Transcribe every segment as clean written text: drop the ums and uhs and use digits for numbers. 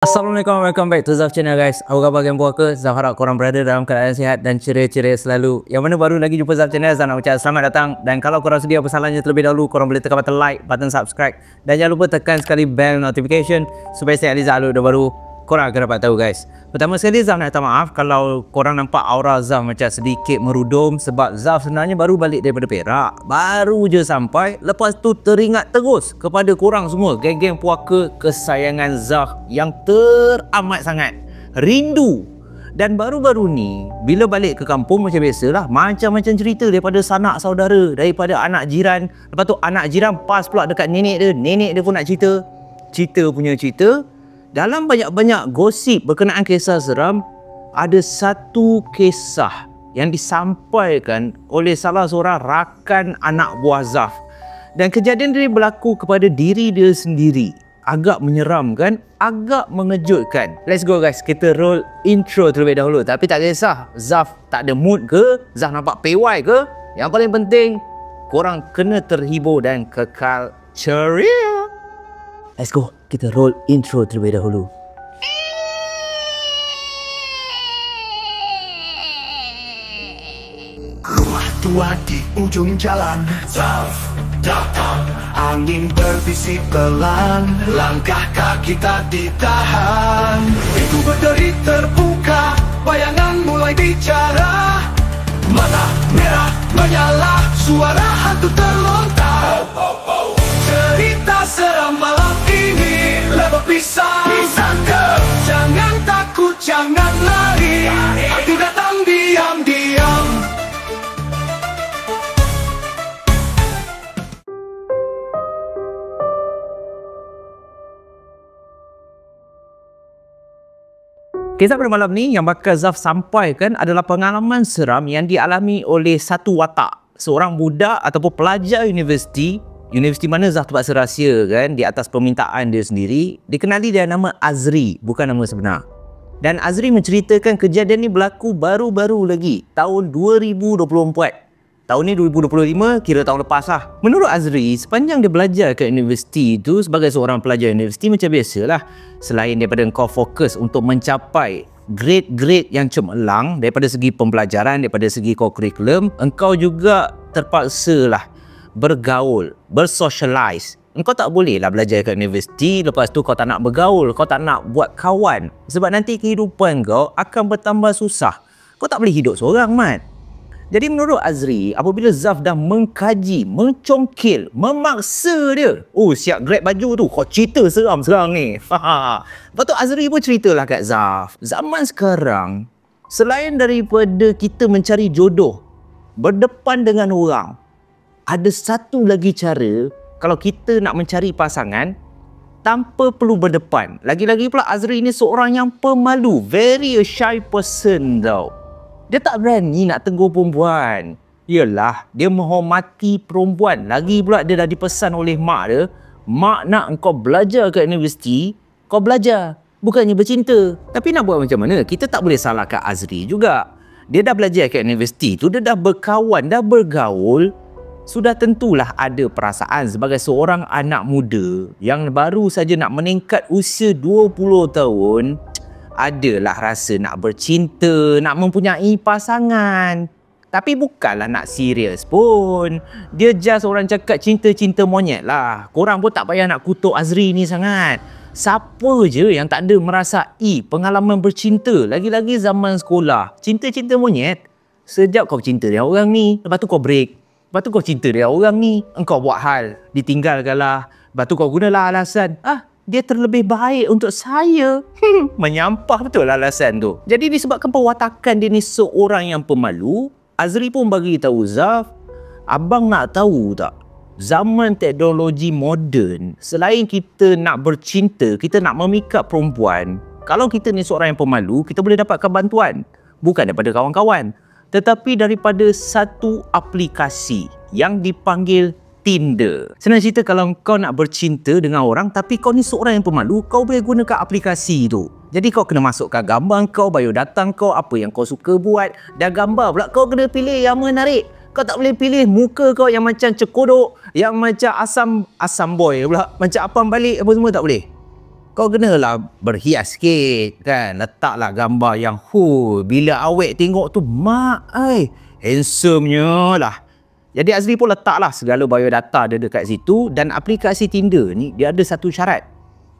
Assalamualaikum, welcome back to Zaf Channel guys. Apa khabar kalian puaka? Zaf harap korang berada dalam keadaan sihat dan ceria-ceria selalu. Yang mana baru lagi jumpa Zaf Channel, Zaf nak ucap selamat datang. Dan kalau korang sedia bersalahnya terlebih dahulu, korang boleh tekan button like, button subscribe. Dan jangan lupa tekan sekali bell notification supaya setiap kali Zaf upload video baru, korang akan dapat tahu guys. Pertama sekali Zaf nak minta maaf kalau korang nampak aura Zaf macam sedikit merudum. Sebab Zaf sebenarnya baru balik daripada Perak, baru je sampai. Lepas tu teringat terus kepada korang semua, geng-geng puaka kesayangan Zaf yang teramat sangat rindu. Dan baru-baru ni bila balik ke kampung, macam biasalah, macam-macam cerita daripada sanak saudara, daripada anak jiran. Lepas tu anak jiran pas pula dekat nenek dia pun nak cerita. Cerita punya cerita. Dalam banyak-banyak gosip berkenaan kisah seram, ada satu kisah yang disampaikan oleh salah seorang rakan anak buah Zaf. Dan kejadian ini berlaku kepada diri dia sendiri. Agak menyeramkan, agak mengejutkan. Let's go guys, kita roll intro terlebih dahulu. Tapi tak kisah Zaf tak ada mood ke, Zaf nampak PY ke, yang paling penting korang kena terhibur dan kekal ceria. Let's go, kita roll intro terlebih dahulu. Rumah tua di ujung jalan, Zaf datang. Angin berbisik pelan, langkah kaki tak ditahan. Pintu berderi terbuka, bayangan mulai bicara. Mata merah menyala, suara hantu terlontar. Cerita seram malam ini lebih pisah. Jangan takut, jangan lari, hantu datang diam-diam. Kisah pada malam ni yang bakal Zaf sampaikan adalah pengalaman seram yang dialami oleh satu watak, seorang budak ataupun pelajar universiti mana Zaf terpaksa rahsia kan, di atas permintaan dia sendiri. Dikenali dia nama Azri, bukan nama sebenar. Dan Azri menceritakan kejadian ni berlaku baru-baru lagi tahun 2024. Tahun ni 2025, kira tahun lepas lah. Menurut Azri, sepanjang dia belajar ke universiti tu, sebagai seorang pelajar universiti macam biasalah, selain daripada kau fokus untuk mencapai grade-grade yang cemerlang daripada segi pembelajaran, daripada segi kurikulum, engkau juga terpaksa lah bergaul, bersocialize. Engkau tak boleh lah belajar kat universiti, lepas tu kau tak nak bergaul, kau tak nak buat kawan. Sebab nanti kehidupan kau akan bertambah susah. Kau tak boleh hidup seorang, Mat. Jadi menurut Azri, apabila Zaf dah mengkaji, mencongkil, memaksa dia, oh siap grab baju tu, kau cerita seram sekarang ni. Lepas tu Azri pun ceritalah kat Zaf, zaman sekarang, selain daripada kita mencari jodoh, berdepan dengan orang, ada satu lagi cara kalau kita nak mencari pasangan tanpa perlu berdepan. Lagi-lagi pula Azri ni seorang yang pemalu, very a shy person tau. Dia tak berani nak tegur perempuan. Yelah, dia menghormati perempuan. Lagi pula dia dah dipesan oleh mak dia, mak nak engkau belajar kat universiti, kau belajar, bukannya bercinta. Tapi nak buat macam mana? Kita tak boleh salahkan Azri juga. Dia dah belajar kat universiti tu, dia dah berkawan, dah bergaul. Sudah tentulah ada perasaan sebagai seorang anak muda yang baru saja nak meningkat usia 20 tahun. Adalah rasa nak bercinta, nak mempunyai pasangan. Tapi bukanlah nak serius pun. Dia just orang cakap cinta-cinta monyet lah. Korang pun tak payah nak kutuk Azri ni sangat. Siapa je yang tak ada merasai pengalaman bercinta, lagi-lagi zaman sekolah. Cinta-cinta monyet. Sejak kau cinta dengan orang ni, lepas tu kau break. Lepas tu kau cinta dengan orang ni, engkau buat hal, ditinggalkanlah. Lepas tu kau gunalah alasan, dia terlebih baik untuk saya. Menyampah betul alasan tu. Jadi disebabkan pewatakan dia ni seorang yang pemalu, Azri pun bagi tahu Zaf, abang nak tahu tak, zaman teknologi moden, selain kita nak bercinta, kita nak memikat perempuan, kalau kita ni seorang yang pemalu, kita boleh dapatkan bantuan. Bukan daripada kawan-kawan, tetapi daripada satu aplikasi yang dipanggil Tinder. Senang cerita, kalau kau nak bercinta dengan orang tapi kau ni seorang yang pemalu, kau boleh gunakan aplikasi tu. Jadi kau kena masukkan gambar kau, biodata kau, apa yang kau suka buat, dan gambar pula kau kena pilih yang menarik. Kau tak boleh pilih muka kau yang macam cekodok, yang macam asam boy pula, macam apam balik apa semua, tak boleh. kau kenalah berhias sikit kan. Letaklah gambar yang bila awet tengok tu, mak handsome-nya lah. Jadi Azri pun letaklah segala biodata dia dekat situ. Dan aplikasi Tinder ni dia ada satu syarat.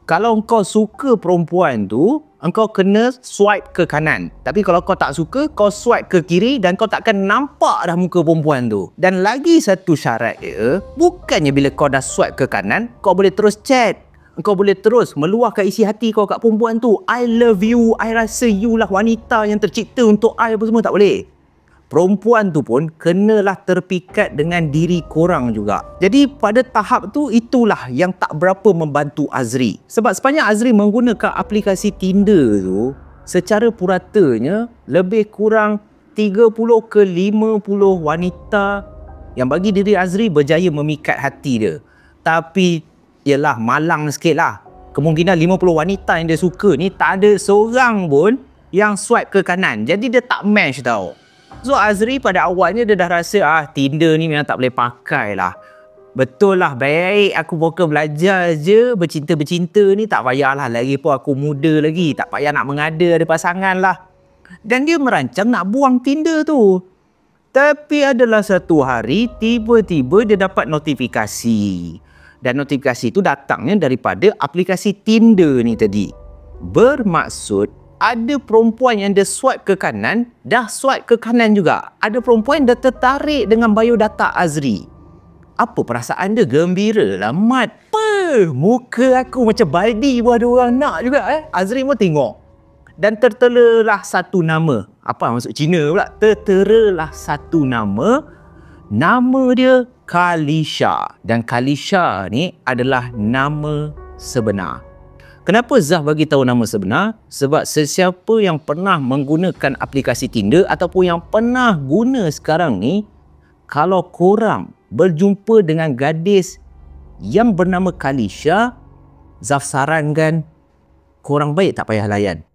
Kalau kau suka perempuan tu, engkau kena swipe ke kanan. Tapi kalau kau tak suka, kau swipe ke kiri dan kau takkan nampak dah muka perempuan tu. Dan lagi satu syarat dia, bukannya bila kau dah swipe ke kanan, kau boleh terus chat. Kau boleh terus meluahkan isi hati kau kat perempuan tu. I love you, I rasa you lah wanita yang tercipta untuk I, apa semua tak boleh. Perempuan tu pun kenalah terpikat dengan diri korang juga. Jadi pada tahap tu, itulah yang tak berapa membantu Azri. Sebab sepanjang Azri menggunakan aplikasi Tinder tu, secara puratanya lebih kurang 30 ke 50 wanita yang bagi diri Azri berjaya memikat hati dia. Tapi yelah, malang sikit lah. Kemungkinan 50 wanita yang dia suka ni tak ada seorang pun yang swipe ke kanan. Jadi dia tak match tau. So Azri pada awalnya dia dah rasa Tinder ni memang tak boleh pakai lah. Betul lah, baik aku fokus belajar je. Bercinta-bercinta ni tak payahlah. Lagi pun aku muda lagi, tak payah nak mengada ada pasangan lah. Dan dia merancang nak buang Tinder tu. Tapi adalah satu hari tiba-tiba dia dapat notifikasi. Dan notifikasi tu datangnya daripada aplikasi Tinder ni tadi. Bermaksud ada perempuan yang dia swipe ke kanan, dah swipe ke kanan juga. Ada perempuan yang dah tertarik dengan biodata Azri. Apa perasaan dia? Gembira lah, mat. Muka aku macam baldi pun ada orang nak juga. Azri pun tengok. Dan terteralah satu nama. Apa maksud Cina pula? Terteralah satu nama. Nama dia Kalisha. Dan Kalisha ni adalah nama sebenar. Kenapa Zaf bagi tahu nama sebenar? Sebab sesiapa yang pernah menggunakan aplikasi Tinder ataupun yang pernah guna sekarang ni, kalau korang berjumpa dengan gadis yang bernama Kalisha, Zaf sarankan korang baik tak payah layan.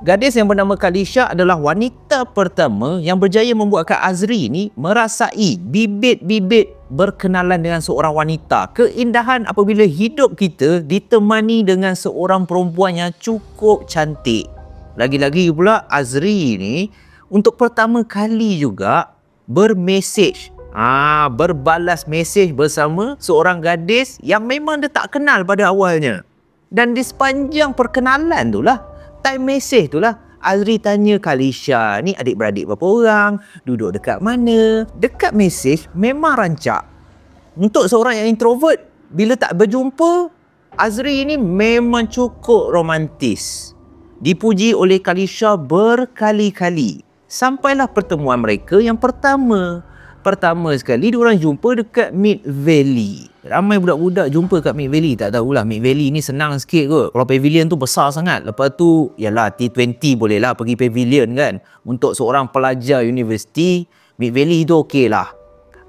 Gadis yang bernama Kalisha adalah wanita pertama yang berjaya membuatkan Azri ni merasai bibit-bibit berkenalan dengan seorang wanita. Keindahan apabila hidup kita ditemani dengan seorang perempuan yang cukup cantik. Lagi-lagi pula Azri ni untuk pertama kali juga bermesej. Berbalas mesej bersama seorang gadis yang memang dia tak kenal pada awalnya. Dan di sepanjang perkenalan tu lah, time mesej tu lah, Azri tanya Kalisha ni adik-beradik berapa orang, duduk dekat mana. Dekat mesej memang rancak. Untuk seorang yang introvert, bila tak berjumpa, Azri ni memang cukup romantis. Dipuji oleh Kalisha berkali-kali. Sampailah pertemuan mereka yang pertama. Pertama sekali diorang jumpa dekat Mid Valley. Ramai budak-budak jumpa kat Mid Valley. Tak tahulah, Mid Valley ni senang sikit kot. Kalau pavilion tu besar sangat. Lepas tu, yalah T20 boleh lah pergi pavilion kan. Untuk seorang pelajar universiti, Mid Valley tu okey lah.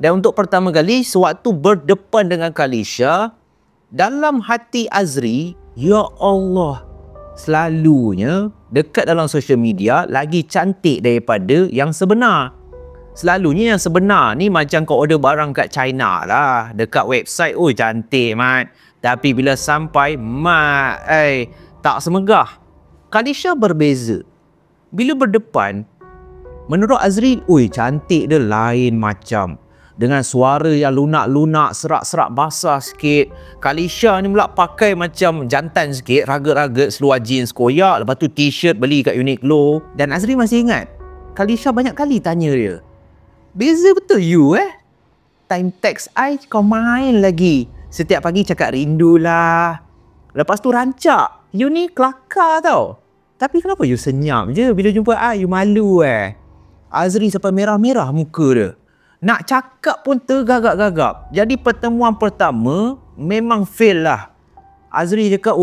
Dan untuk pertama kali, sewaktu berdepan dengan Kalisha, dalam hati Azri, ya Allah, selalunya dekat dalam social media lagi cantik daripada yang sebenar. Selalunya yang sebenar ni macam kau order barang kat China lah. Dekat website, cantik mat. Tapi bila sampai, mat, tak semegah. Kalisha berbeza. Bila berdepan, menurut Azri, cantik dia lain macam. Dengan suara yang lunak-lunak, serak-serak basah sikit. Kalisha ni pula pakai macam jantan sikit, ragat-ragat, seluar jeans koyak. Lepas tu t-shirt beli kat Uniqlo. Dan Azri masih ingat, Kalisha banyak kali tanya dia, beza betul you time text I kau main lagi. Setiap pagi cakap rindu lah. Lepas tu rancak, you ni kelakar tau. Tapi kenapa you senyap je bila jumpa I? You malu Azri sampai merah-merah muka dia. Nak cakap pun tergagap-gagap. Jadi pertemuan pertama memang fail lah. Azri cakap,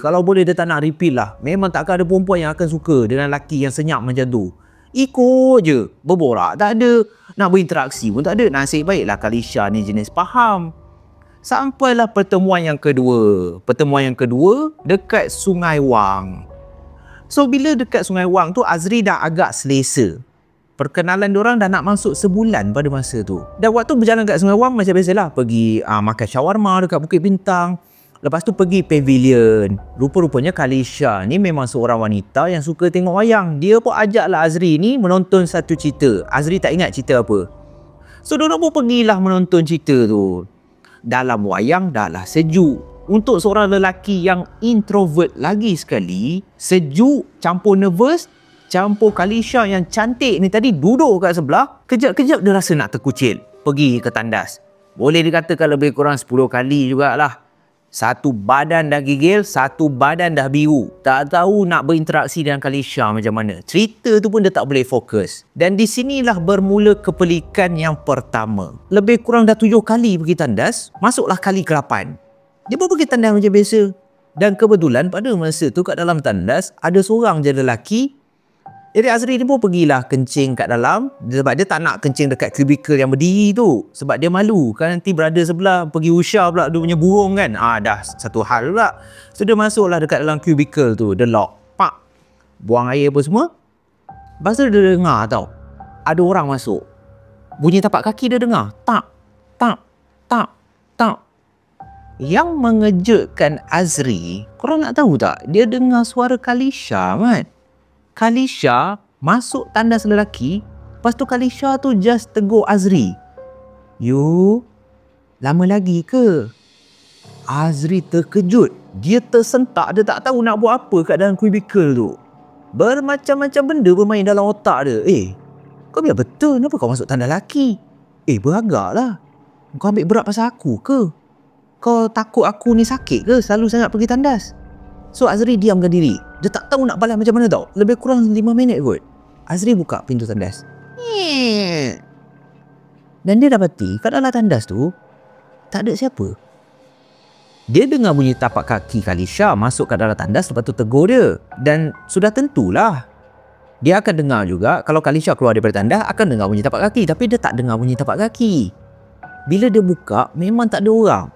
kalau boleh dia tak nak repeat lah. Memang takkan ada perempuan yang akan suka dengan lelaki yang senyap macam tu. Ikut je, berborak tak ada, nak berinteraksi pun tak ada. Nasib baiklah Kalisha ni jenis faham. Sampailah pertemuan yang kedua. Pertemuan yang kedua dekat Sungai Wang. So bila dekat Sungai Wang tu, Azri dah agak selesa. Perkenalan diorang dah nak masuk sebulan pada masa tu. Dan waktu berjalan kat Sungai Wang macam biasalah, pergi makan shawarma dekat Bukit Bintang. Lepas tu pergi pavilion. Rupa-rupanya Kalisha ni memang seorang wanita yang suka tengok wayang. Dia pun ajaklah Azri ni menonton satu cerita. Azri tak ingat cerita apa. So diorang pun pergilah menonton cerita tu. Dalam wayang dah lah sejuk. Untuk seorang lelaki yang introvert lagi sekali, sejuk campur nervous, campur Kalisha yang cantik ni tadi duduk kat sebelah, kejap-kejap dia rasa nak terkucil. Pergi ke tandas. Boleh dikatakan lebih kurang 10 kali jugalah. Satu badan dah gigil, satu badan dah biru. Tak tahu nak berinteraksi dengan Kalisha macam mana. Cerita tu pun dia tak boleh fokus. Dan di sinilah bermula kepelikan yang pertama. Lebih kurang dah 7 kali pergi tandas, masuklah kali ke-8. Dia pun pergi tandas macam biasa. Dan kebetulan pada masa tu kat dalam tandas ada seorang je lelaki. Jadi Azri ni pun pergilah kencing kat dalam. Sebab dia tak nak kencing dekat kubikel yang berdiri tu. Sebab dia malu. Kan nanti brother sebelah pergi usha pula dia punya burung kan. Dah satu hal pula. So dia masuklah dekat dalam kubikel tu. Dia lock. Pak. Buang air apa semua. Lepas tu dia dengar tau. Ada orang masuk. Bunyi tapak kaki dia dengar. Tak. Tak. Tak. Tak. Yang mengejutkan Azri. Korang nak tahu tak? Dia dengar suara Kalisha kan. Kalisha masuk tandas lelaki. Lepas tu Kalisha tu just tegur Azri. You, lama lagi ke? Azri terkejut. Dia tersentak. Dia tak tahu nak buat apa kat dalam kubikel tu. Bermacam-macam benda bermain dalam otak dia. Kau biar betul. Kenapa kau masuk tandas lelaki? Beragak lah. Kau ambil berat pasal aku ke? Kau takut aku ni sakit ke? Selalu sangat pergi tandas. So Azri diamkan diri. Dia tak tahu nak balas macam mana tau. Lebih kurang 5 minit kot. Azri buka pintu tandas. Dan dia dapati kat dalam tandas tu tak ada siapa. Dia dengar bunyi tapak kaki Kalisha masuk kat dalam tandas. Lepas tu tegur dia. Dan sudah tentulah dia akan dengar juga. Kalau Kalisha keluar daripada tandas akan dengar bunyi tapak kaki. Tapi dia tak dengar bunyi tapak kaki. Bila dia buka memang tak ada orang.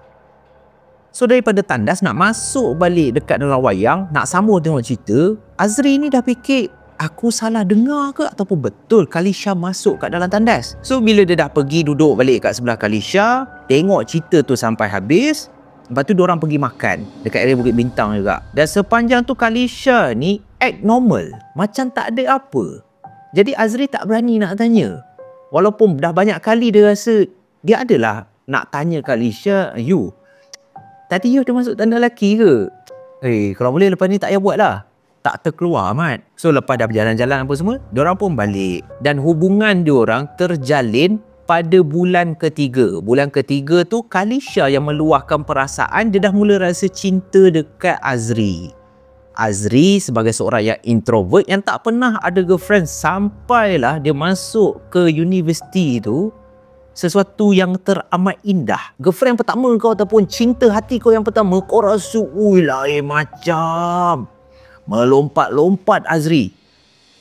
So daripada tandas nak masuk balik dekat dalam wayang, nak sambung tengok cerita, Azri ni dah fikir, aku salah dengar ke ataupun betul Kalisha masuk kat dalam tandas. So bila dia dah pergi duduk balik kat sebelah Kalisha, tengok cerita tu sampai habis, lepas tu diorang pergi makan dekat area Bukit Bintang juga. Dan sepanjang tu Kalisha ni act normal, macam tak ada apa. Jadi Azri tak berani nak tanya. Walaupun dah banyak kali dia rasa dia adalah nak tanya Kalisha, you tadi you dah masuk tandas lelaki ke? Kalau boleh lepas ni tak payah buat lah. Tak terkeluar amat. So lepas dah berjalan-jalan apa semua, diorang pun balik. Dan hubungan diorang terjalin pada bulan ketiga. Bulan ketiga tu Kalisha yang meluahkan perasaan. Dia dah mula rasa cinta dekat Azri. Azri sebagai seorang yang introvert yang tak pernah ada girlfriend sampailah dia masuk ke universiti tu. Sesuatu yang teramat indah. Girlfriend pertama kau ataupun cinta hati kau yang pertama, kau rasa lain macam. Melompat-lompat Azri.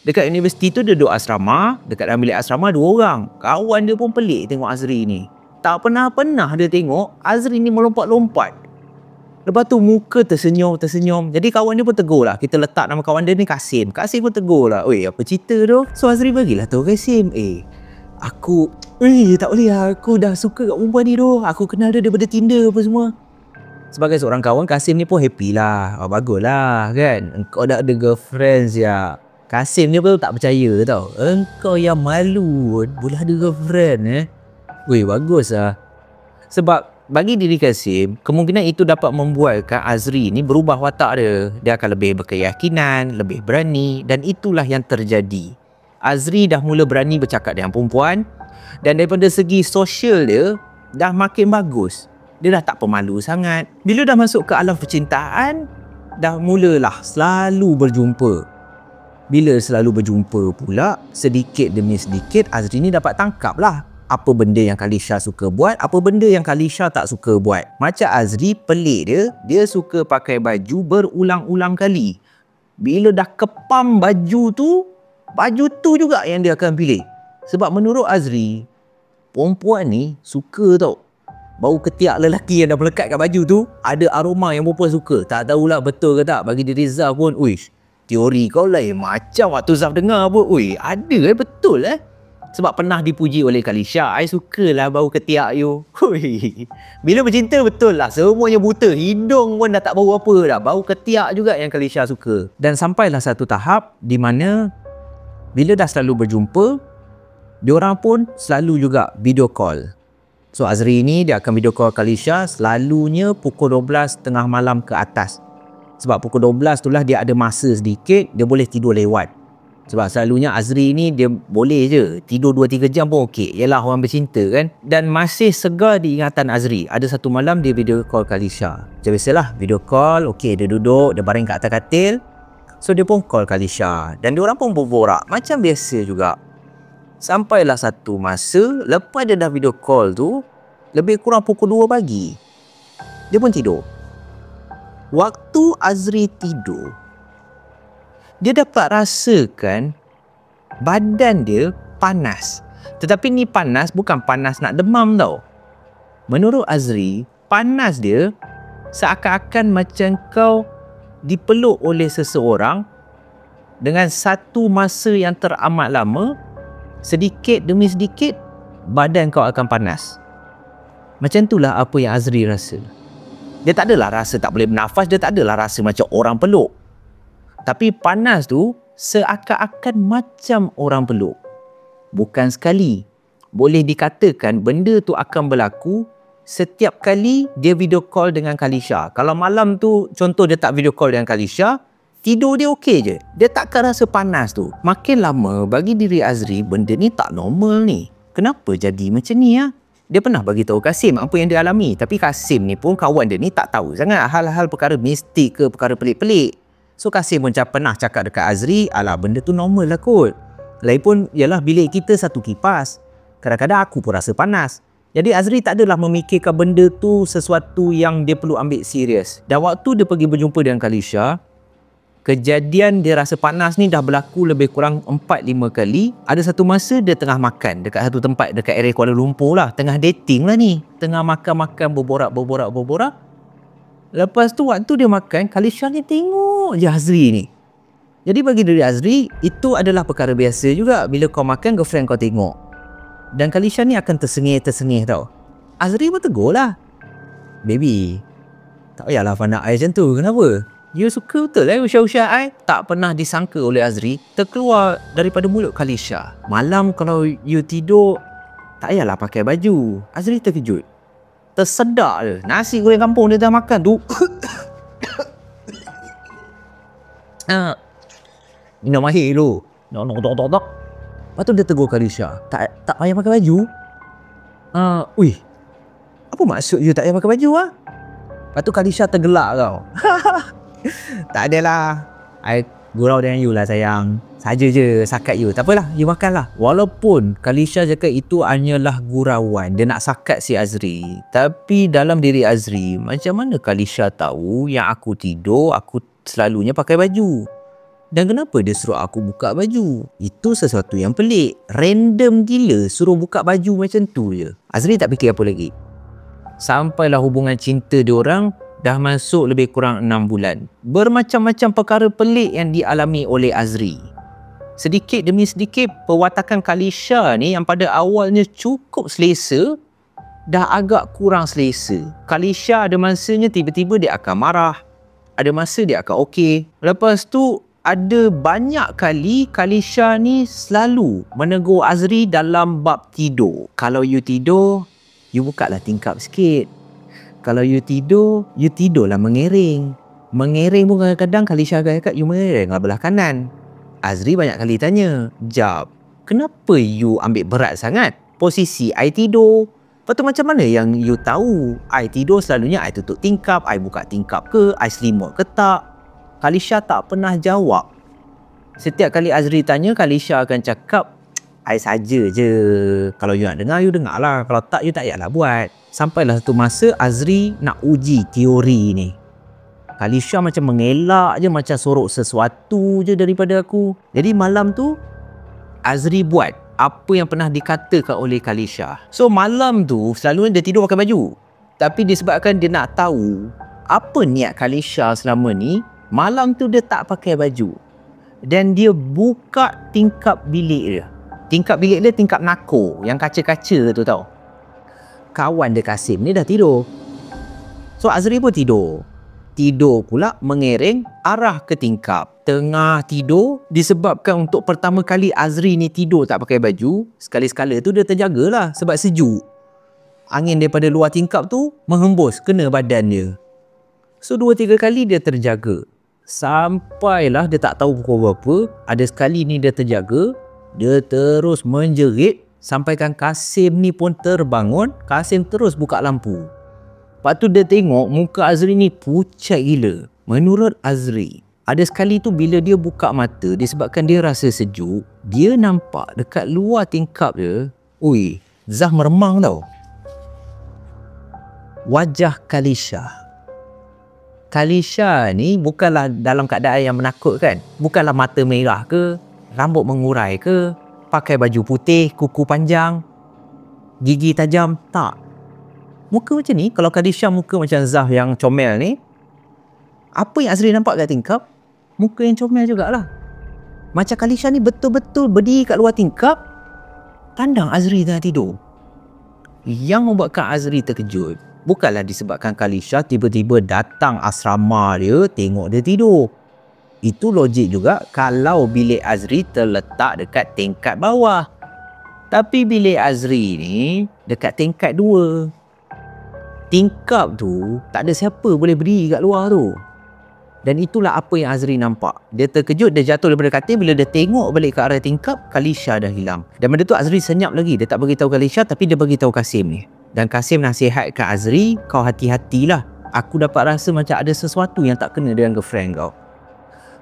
Dekat universiti tu dia duduk asrama. Dekat dalam bilik asrama 2 orang. Kawan dia pun pelik tengok Azri ni. Tak pernah-pernah dia tengok Azri ni melompat-lompat. Lepas tu muka tersenyum. Jadi kawan dia pun tegur lah. Kita letak nama kawan dia ni Kasim. Kasim pun tegur lah. Apa cerita tu? So Azri bagilah tahu Kasim. Aku tak boleh lah. Aku dah suka kat perempuan ni tu. Aku kenal dia daripada Tinder apa semua. Sebagai seorang kawan, Kasim ni pun happy lah. Bagus lah kan. Engkau dah ada girlfriend ya. Kasim ni pun tak percaya tau. Engkau yang malu boleh ada girlfriend bagus lah. Sebab bagi diri Kasim, kemungkinan itu dapat membuatkan Azri ni berubah watak dia. Dia akan lebih berkeyakinan, lebih berani. Dan itulah yang terjadi. Azri dah mula berani bercakap dengan perempuan. Dan daripada segi sosial dia dah makin bagus. Dia dah tak pemalu sangat. Bila dah masuk ke alam percintaan, dah mulalah selalu berjumpa. Bila selalu berjumpa pula, sedikit demi sedikit Azri ni dapat tangkap lah apa benda yang Kalisha suka buat, apa benda yang Kalisha tak suka buat. Macam Azri pelik dia suka pakai baju berulang-ulang kali. Bila dah kepam baju tu juga yang dia akan pilih. Sebab menurut Azri, perempuan ni suka tau. Bau ketiak lelaki yang dah melekat kat baju tu, ada aroma yang perempuan suka. Tak tahulah betul ke tak. Bagi diri Zaf pun, teori kau lain macam waktu Zaf dengar pun. Ada betul Sebab pernah dipuji oleh Kalisha. I sukalah bau ketiak you. Hui. Bila bercinta betul lah. Semuanya buta. Hidung pun dah tak bau apa dah. Bau ketiak juga yang Kalisha suka. Dan sampailah satu tahap di mana bila dah selalu berjumpa, diorang pun selalu juga video call. So Azri ni dia akan video call Kalisha selalunya pukul 12 tengah malam ke atas. Sebab pukul 12 tu lah dia ada masa sedikit, dia boleh tidur lewat. Sebab selalunya Azri ni dia boleh je tidur 2-3 jam pun okey. Yalah, orang bercinta kan. Dan masih segar di ingatan Azri. Ada satu malam dia video call Kalisha. Macam biasalah video call, okey dia duduk, dia baring kat atas katil. So dia pun call Kalisha. Dan diorang pun berborak macam biasa juga. Sampailah satu masa lepas dia dah video call tu, lebih kurang pukul 2 pagi, dia pun tidur. Waktu Azri tidur, dia dapat rasakan badan dia panas. Tetapi ni panas bukan panas nak demam tau. Menurut Azri, panas dia seakan-akan macam kau dipeluk oleh seseorang dengan satu masa yang teramat lama, sedikit demi sedikit badan kau akan panas. Macam itulah apa yang Azri rasa. Dia tak adalah rasa tak boleh bernafas, dia tak adalah rasa macam orang peluk. Tapi panas tu seakan-akan macam orang peluk. Bukan sekali. Boleh dikatakan benda tu akan berlaku setiap kali dia video call dengan Kalisha. Kalau malam tu contoh dia tak video call dengan Kalisha, tidur dia okey je. Dia takkan rasa panas tu. Makin lama bagi diri Azri benda ni tak normal ni. Kenapa jadi macam ni ya? Dia pernah bagi tahu Kasim apa yang dia alami. Tapi Kasim ni pun kawan dia ni tak tahu sangat hal-hal perkara mistik ke perkara pelik-pelik. So Kasim pun pernah cakap dekat Azri, alah benda tu normal lah kot. Lagipun yalah bilik kita satu kipas. Kadang-kadang aku pun rasa panas. Jadi Azri tak adalah memikirkan benda tu sesuatu yang dia perlu ambil serius. Dan waktu dia pergi berjumpa dengan Kalisha, kejadian dia rasa panas ni dah berlaku lebih kurang 4-5 kali. Ada satu masa dia tengah makan dekat satu tempat dekat area Kuala Lumpur lah. Tengah dating lah ni. Tengah makan-makan berborak. Lepas tu waktu dia makan, Kalisha ni tengok je Azri ni. Jadi bagi diri Azri, itu adalah perkara biasa juga bila kau makan girlfriend kau tengok. Dan Kalisha ni akan tersengih tau. Azri pun tegur lah. Baby, tak payahlah pandang I macam tu. Kenapa? You suka betul lah usah-usah I. Tak pernah disangka oleh Azri terkeluar daripada mulut Kalisha. Malam kalau you tidur, tak payahlah pakai baju. Azri terkejut. Tersedak je. Nasi goreng kampung dia dah makan tu. Minum air dulu. Tok. Lepas tu dia tegur Kalisha. Tak payah pakai baju? Ui. Apa maksud you tak payah pakai baju ah? Lepas tu Kalisha tergelak tau. Tak adalah. I gurau dengan you lah sayang. Saja je sakat you. Tak apalah, you makan lah. Walaupun Kalisha cakap itu hanyalah gurauan, dia nak sakat si Azri. Tapi dalam diri Azri, macam mana Kalisha tahu yang aku tidur, aku selalunya pakai baju? Dan kenapa dia suruh aku buka baju? Itu sesuatu yang pelik. Random gila suruh buka baju macam tu je. Azri tak fikir apa lagi. Sampailah hubungan cinta diorang dah masuk lebih kurang 6 bulan. Bermacam-macam perkara pelik yang dialami oleh Azri. Sedikit demi sedikit, perwatakan Kalisha ni yang pada awalnya cukup selesa, dah agak kurang selesa. Kalisha ada masanya tiba-tiba dia akan marah. Ada masa dia akan okey. Lepas tu, ada banyak kali Kalisha ni selalu menegur Azri dalam bab tidur. Kalau you tidur, you bukalah tingkap sikit. Kalau you tidurlah mengereng. Mengereng pun kadang-kadang Kalisha akan cakap, you mengereng belah kanan. Azri banyak kali tanya, Jap, kenapa you ambil berat sangat? Posisi I tidur. Lepas tu macam mana yang you tahu? I tidur selalunya I tutup tingkap, I buka tingkap ke, I selimut ke tak? Kalisha tak pernah jawab. Setiap kali Azri tanya, Kalisha akan cakap, I saja je. Kalau you nak dengar, you dengar lah. Kalau tak, you tak payahlah buat. Sampailah satu masa Azri nak uji teori ni. Kalisha macam mengelak je, macam sorok sesuatu je daripada aku. Jadi malam tu, Azri buat apa yang pernah dikatakan oleh Kalisha. So malam tu, selalunya dia tidur pakai baju. Tapi disebabkan dia nak tahu apa niat Kalisha selama ni, malam tu dia tak pakai baju. Dan dia buka tingkap bilik dia. Tingkap bilik dia tingkap nako, yang kaca-kaca tu tau. Kawan dia Kasim ni dah tidur. So Azri pun tidur. Tidur pula mengereng arah ke tingkap. Tengah tidur, disebabkan untuk pertama kali Azri ni tidur tak pakai baju, sekali-sekala tu dia terjagalah sebab sejuk. Angin daripada luar tingkap tu menghembus kena badan dia. So 2-3 kali dia terjaga. Sampailah dia tak tahu pukul berapa, ada sekali ni dia terjaga, dia terus menjerit sampaikan Kasim ni pun terbangun. Kasim terus buka lampu. Lepas tu dia tengok muka Azri ni pucat gila. Menurut Azri, ada sekali tu bila dia buka mata, disebabkan dia rasa sejuk, dia nampak dekat luar tingkap dia, ui, Zah meremang tau. Wajah Kalisha. Kalisha ni bukanlah dalam keadaan yang menakutkan. Bukanlah mata merah ke, rambut mengurai ke, pakai baju putih, kuku panjang, gigi tajam, tak. Muka macam ni, kalau Kalisha muka macam Zah yang comel ni, apa yang Azri nampak kat tingkap, muka yang comel jugalah. Macam Kalisha ni betul-betul berdiri kat luar tingkap, tandang Azri tengah tidur. Yang membuatkan Azri terkejut, bukanlah disebabkan Kalisha tiba-tiba datang asrama dia, tengok dia tidur. Itu logik juga kalau bilik Azri terletak dekat tingkat bawah. Tapi bilik Azri ni dekat tingkat 2. Tingkap tu tak ada siapa boleh berdiri kat luar tu. Dan itulah apa yang Azri nampak. Dia terkejut, dia jatuh daripada katil. Bila dia tengok balik ke arah tingkap, Kalisha dah hilang. Dan benda tu Azri senyap lagi. Dia tak beritahu Kalisha, tapi dia beritahu Kasim ni. Dan Kasim nasihat kat Azri, kau hati-hatilah. Aku dapat rasa macam ada sesuatu yang tak kena dengan girlfriend kau.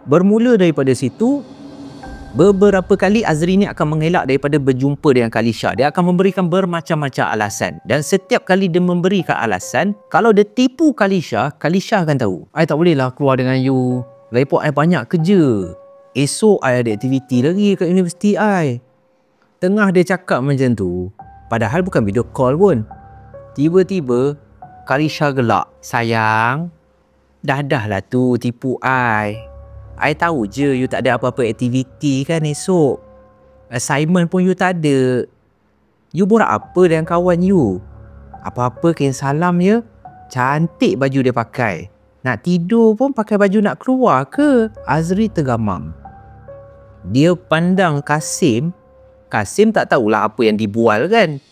Bermula daripada situ, beberapa kali Azri ni akan mengelak daripada berjumpa dengan Kalisha. Dia akan memberikan bermacam-macam alasan. Dan setiap kali dia memberikan alasan, kalau dia tipu Kalisha, Kalisha akan tahu, I tak bolehlah keluar dengan you. Report I banyak kerja. Esok I ada aktiviti lagi kat universiti I. Tengah dia cakap macam tu, padahal bukan video call pun, tiba-tiba Kalisha gelak. Sayang, dah lah tu tipu I tahu je you tak ada apa-apa aktiviti kan esok. Assignment pun you tak ada. You borak apa dengan kawan you? Apa-apa kain salam je. Cantik baju dia pakai. Nak tidur pun pakai baju nak keluar ke? Azri tergamam. Dia pandang Kasim. Kasim tak tahulah apa yang dibual kan.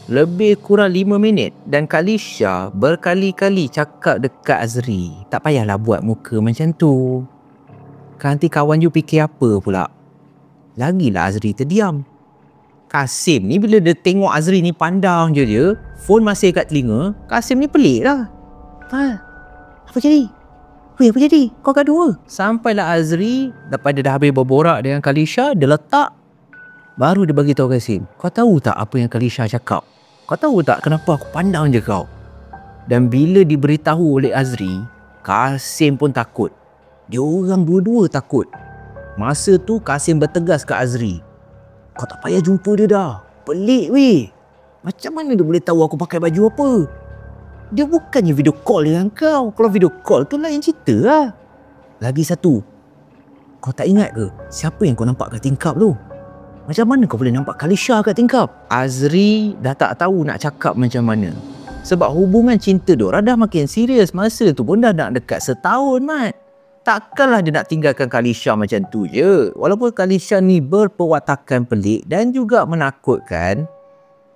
Lebih kurang 5 minit dan Kalisha berkali-kali cakap dekat Azri, tak payahlah buat muka macam tu. Nanti kawan you fikir apa pula. Lagilah Azri terdiam. Kasim ni bila dia tengok Azri ni pandang je dia, phone masih kat telinga, Kasim ni pelik lah. Apa jadi? Apa jadi? Kau gaduh ke? Sampailah Azri, lepas dia dah habis berborak dengan Kalisha, dia letak. Baru dia bagi tahu Kasim, kau tahu tak apa yang Kalisha cakap? Kau tahu tak kenapa aku pandang je kau? Dan bila diberitahu oleh Azri, Kasim pun takut. Dia orang dua-dua takut. Masa tu Kasim bertegas ke Azri, kau tak payah jumpa dia dah. Pelik weh. Macam mana dia boleh tahu aku pakai baju apa? Dia bukannya video call dengan kau. Kalau video call tu lain cerita lah. Lagi satu, kau tak ingat ke siapa yang kau nampak kat tingkap tu? Macam mana kau boleh nampak Kalisha kat tingkap? Azri dah tak tahu nak cakap macam mana. Sebab hubungan cinta diorang dah makin serius. Masa tu pun dah nak dekat setahun, Mat. Takkanlah dia nak tinggalkan Kalisha macam tu je. Walaupun Kalisha ni berperwatakan pelik dan juga menakutkan,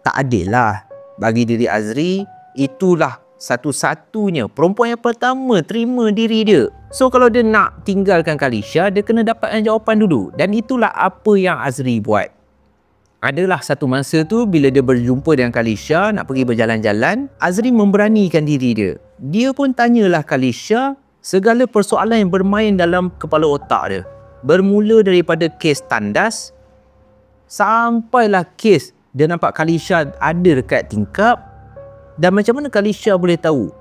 tak adil lah. Bagi diri Azri, itulah satu-satunya perempuan yang pertama terima diri dia. So kalau dia nak tinggalkan Kalisha, dia kena dapatkan jawapan dulu. Dan itulah apa yang Azri buat. Adalah satu masa tu bila dia berjumpa dengan Kalisha nak pergi berjalan-jalan, Azri memberanikan diri dia. Dia pun tanyalah Kalisha segala persoalan yang bermain dalam kepala otak dia. Bermula daripada kes tandas, sampailah kes dia nampak Kalisha ada dekat tingkap. Dan macam mana Kalisha boleh tahu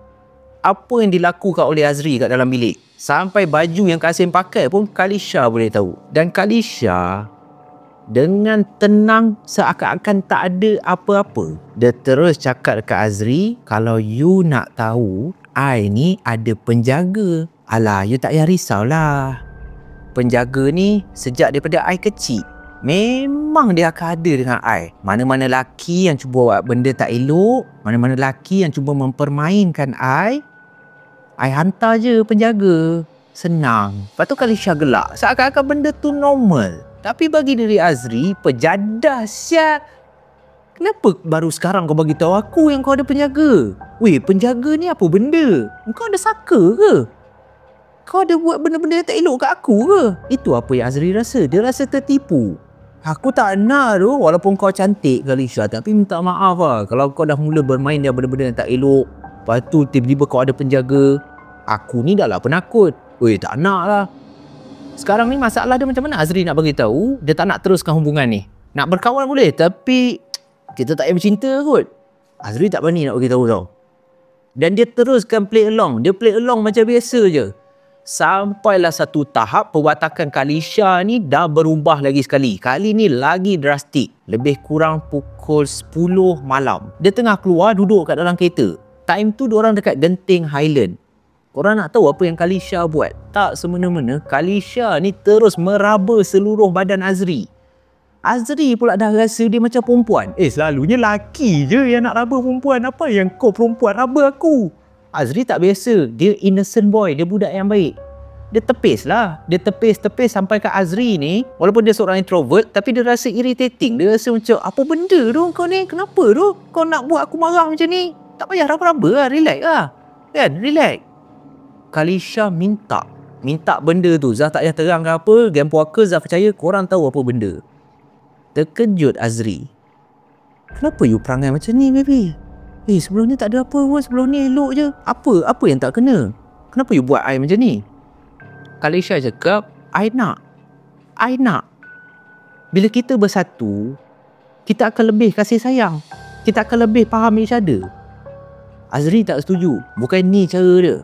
apa yang dilakukan oleh Azri kat dalam bilik. Sampai baju yang Kasim pakai pun Kalisha boleh tahu. Dan Kalisha dengan tenang seakan-akan tak ada apa-apa, dia terus cakap dekat Azri, kalau you nak tahu, I ni ada penjaga. Alah, you tak payah risaulah. Penjaga ni sejak daripada I kecil. memang dia akan ada dengan I. Mana-mana lelaki yang cuba buat benda tak elok, mana-mana lelaki yang cuba mempermainkan I hantar je penjaga. Senang. Lepas tu Kalisha gelak. Seakan-akan benda tu normal. Tapi bagi diri Azri, pejadah sial. Kenapa baru sekarang kau bagi tahu aku yang kau ada penjaga? Weh, penjaga ni apa benda? Kau ada saka ke? Kau ada buat benda-benda yang tak elok kat aku ke? Itu apa yang Azri rasa. Dia rasa tertipu. Aku tak nak tu, walaupun kau cantik Kalisha, tapi minta maaf lah. Kalau kau dah mula bermain dia benda-benda yang tak elok, lepas tu tiba-tiba kau ada penjaga, aku ni dah lah penakut. Weh, tak nak lah. Sekarang ni masalah dia macam mana Azri nak bagi tahu dia tak nak teruskan hubungan ni. Nak berkawan boleh, tapi kita tak payah bercinta kot. Azri tak berani nak bagi tahu tau. Dan dia teruskan play along. Dia play along macam biasa je. Sampailah satu tahap perwatakan Kalisha ni dah berubah lagi sekali. Kali ni lagi drastik. Lebih kurang pukul 10 malam. Dia tengah keluar duduk kat dalam kereta. Time tu diorang dekat Genting Highland. Korang nak tahu apa yang Kalisha buat? Tak semena-mena, Kalisha ni terus meraba seluruh badan Azri. Azri pula dah rasa dia macam perempuan. Selalunya laki je yang nak raba perempuan. Apa yang kau perempuan raba aku? Azri tak biasa. Dia innocent boy. Dia budak yang baik. Dia tepis lah. Dia tepis sampai ke Azri ni. Walaupun dia seorang introvert, tapi dia rasa irritating. Dia rasa macam, apa benda tu kau ni? Kenapa tu? Kau nak buat aku marah macam ni? Tak payah raba-raba lah. Relax lah. Kan? Relax. Kalisha minta benda tu. Zaf tak payah terang ke apa. Game puaka Zaf percaya korang tahu apa benda. Terkejut Azri. Kenapa you perangai macam ni, baby? Sebelum ni tak ada apa pun. Sebelum ni elok je. Apa yang tak kena? Kenapa you buat I macam ni? Kalisha cakap, I nak. Bila kita bersatu, kita akan lebih kasih sayang. Kita akan lebih faham each other. Azri tak setuju. Bukan ni cara dia.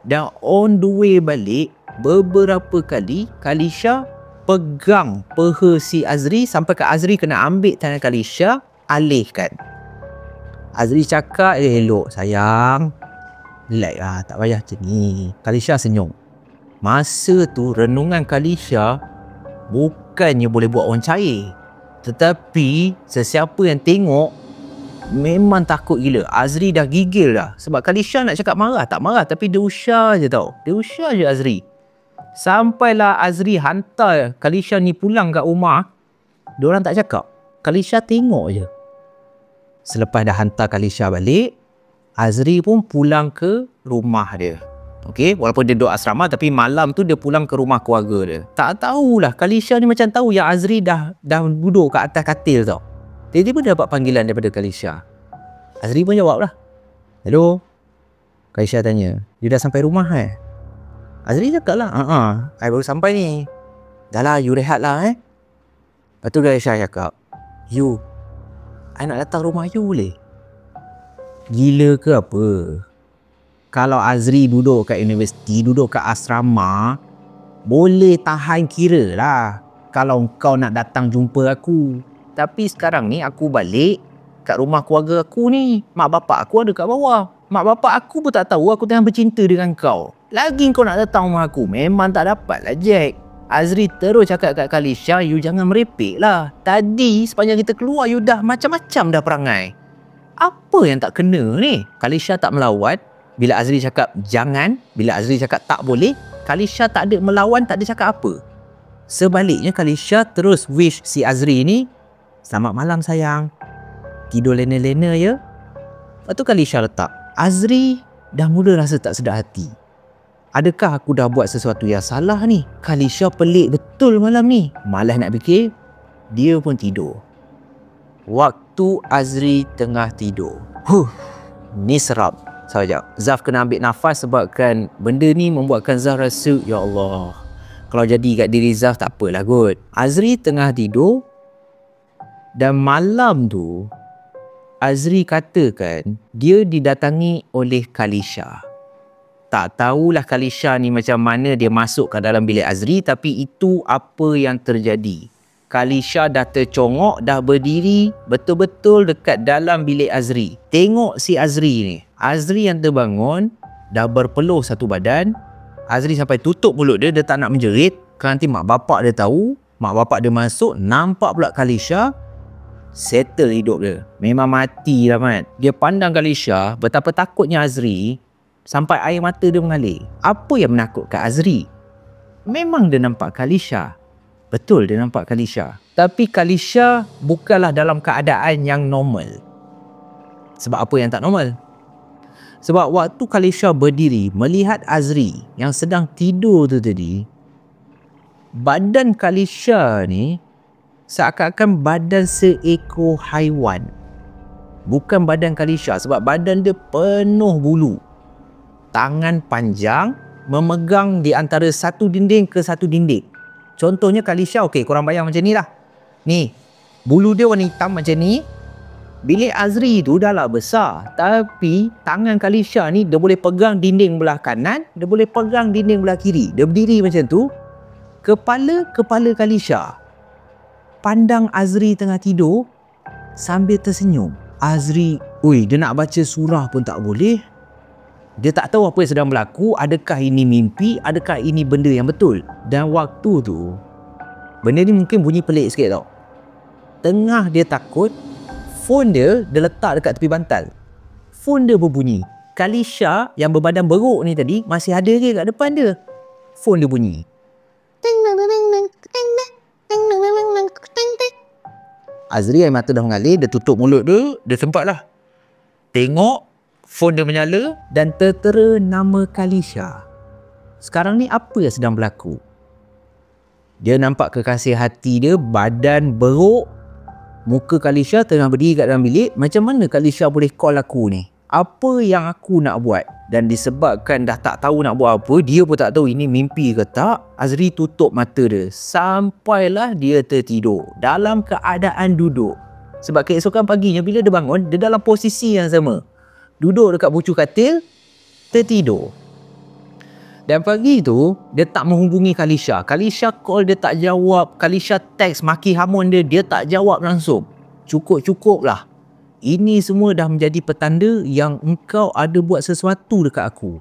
Dan on the way balik, beberapa kali Kalisha pegang peha si Azri sampai ke Azri kena ambil tangan Kalisha, alihkan. Azri cakap, elok sayang. Relax lah, tak payah macam ni. Kalisha senyum. Masa tu renungan Kalisha bukannya boleh buat orang cair. Tetapi sesiapa yang tengok memang takut gila. Azri dah gigil dah. Sebab Kalisha nak cakap marah, tak marah. Tapi dia usah je tau. Dia usah je Azri. Sampailah Azri hantar Kalisha ni pulang kat rumah. Diorang tak cakap. Kalisha tengok je. Selepas dah hantar Kalisha balik, Azri pun pulang ke rumah dia. Okey, walaupun dia duduk asrama, tapi malam tu dia pulang ke rumah keluarga dia. Tak tahulah, Kalisha ni macam tahu yang Azri dah duduk kat atas katil tau. Tiba-tiba dia dapat panggilan daripada Kalisha. Azri pun jawab lah. Hello? Kalisha tanya, dia dah sampai rumah Azri cakap lah, I baru sampai ni. Dah lah, you rehat lah Lepas tu Kalisha cakap, you, I nak datang rumah you boleh? Gila ke apa? Kalau Azri duduk kat universiti, duduk kat asrama, boleh tahan kira lah kalau kau nak datang jumpa aku. Tapi sekarang ni aku balik kat rumah keluarga aku ni. Mak bapak aku ada kat bawah. Mak bapak aku pun tak tahu aku tengah bercinta dengan kau. Lagi kau nak datang rumah aku, memang tak dapat lah Jack. Azri terus cakap kat Kalisha, you jangan merepek lah. Tadi sepanjang kita keluar, you dah macam-macam dah perangai. Apa yang tak kena ni? Kalisha tak melawan. Bila Azri cakap jangan, bila Azri cakap tak boleh, Kalisha tak ada melawan, tak ada cakap apa. Sebaliknya Kalisha terus wish si Azri ni, selamat malam sayang, tidur lena-lena ya. Lepas tu Kalisha letak. Azri dah mula rasa tak sedar hati. Adakah aku dah buat sesuatu yang salah ni? Kalisha pelik betul malam ni. Malas nak fikir, dia pun tidur. Waktu Azri tengah tidur, ni serap. Sekejap, Zaf kena ambil nafas sebabkan benda ni membuatkan Zaf rasa, ya Allah, kalau jadi kat diri Zaf tak apalah kot. Azri tengah tidur dan malam tu Azri katakan dia didatangi oleh Kalisha. Tak tahulah Kalisha ni macam mana dia masuk ke dalam bilik Azri, tapi itu apa yang terjadi. Kalisha dah tercongok, dah berdiri betul-betul dekat dalam bilik Azri. Tengok si Azri ni. Azri yang terbangun, dah berpeluh satu badan. Azri sampai tutup mulut dia, dia tak nak menjerit. Kan nanti mak bapak dia tahu, Mak bapak dia masuk, nampak pula Kalisha, settle hidup dia. Memang mati lah, Mat. Dia pandang Kalisha, betapa takutnya Azri, sampai air mata dia mengalir. Apa yang menakutkan Azri? Memang dia nampak Kalisha. Betul dia nampak Kalisha. Tapi Kalisha bukanlah dalam keadaan yang normal. Sebab apa yang tak normal? Sebab waktu Kalisha berdiri melihat Azri yang sedang tidur tu tadi, badan Kalisha ni seakan-akan badan seekor haiwan. Bukan badan Kalisha, sebab badan dia penuh bulu. Tangan panjang memegang di antara satu dinding ke satu dinding. Contohnya Kalisha, okey, korang bayang macam ni lah. Ni, bulu dia warna hitam macam ni. Bilik Azri tu dah lah besar, tapi tangan Kalisha ni dia boleh pegang dinding belah kanan, dia boleh pegang dinding belah kiri. Dia berdiri macam tu. Kepala Kalisha pandang Azri tengah tidur sambil tersenyum. Azri, dia nak baca surah pun tak boleh. Dia tak tahu apa yang sedang berlaku. Adakah ini mimpi? Adakah ini benda yang betul? Dan waktu tu, benda ni mungkin bunyi pelik sikit tau. Tengah dia takut, phone dia letak dekat tepi bantal. Phone dia berbunyi. Kalisha yang berbadan beruk ni tadi masih ada ke kat depan dia. Phone dia bunyi. Azri air mata dah mengalir, dia tutup mulut dia, dia sempatlah tengok phone dia menyala dan tertera nama Kalisha. Sekarang ni apa yang sedang berlaku? Dia nampak kekasih hati dia, badan beruk, muka Kalisha tengah berdiri kat dalam bilik. Macam mana Kalisha boleh call aku ni? Apa yang aku nak buat? Dan disebabkan dah tak tahu nak buat apa, dia pun tak tahu ini mimpi ke tak, Azri tutup mata dia sampailah dia tertidur dalam keadaan duduk. Sebab keesokan paginya bila dia bangun, dia dalam posisi yang sama, duduk dekat bucu katil, tertidur. Dan pagi tu, dia tak menghubungi Kalisha. Kalisha call, dia tak jawab. Kalisha text, maki hamun dia, dia tak jawab langsung. Cukup-cukup lah. Ini semua dah menjadi petanda yang engkau ada buat sesuatu dekat aku.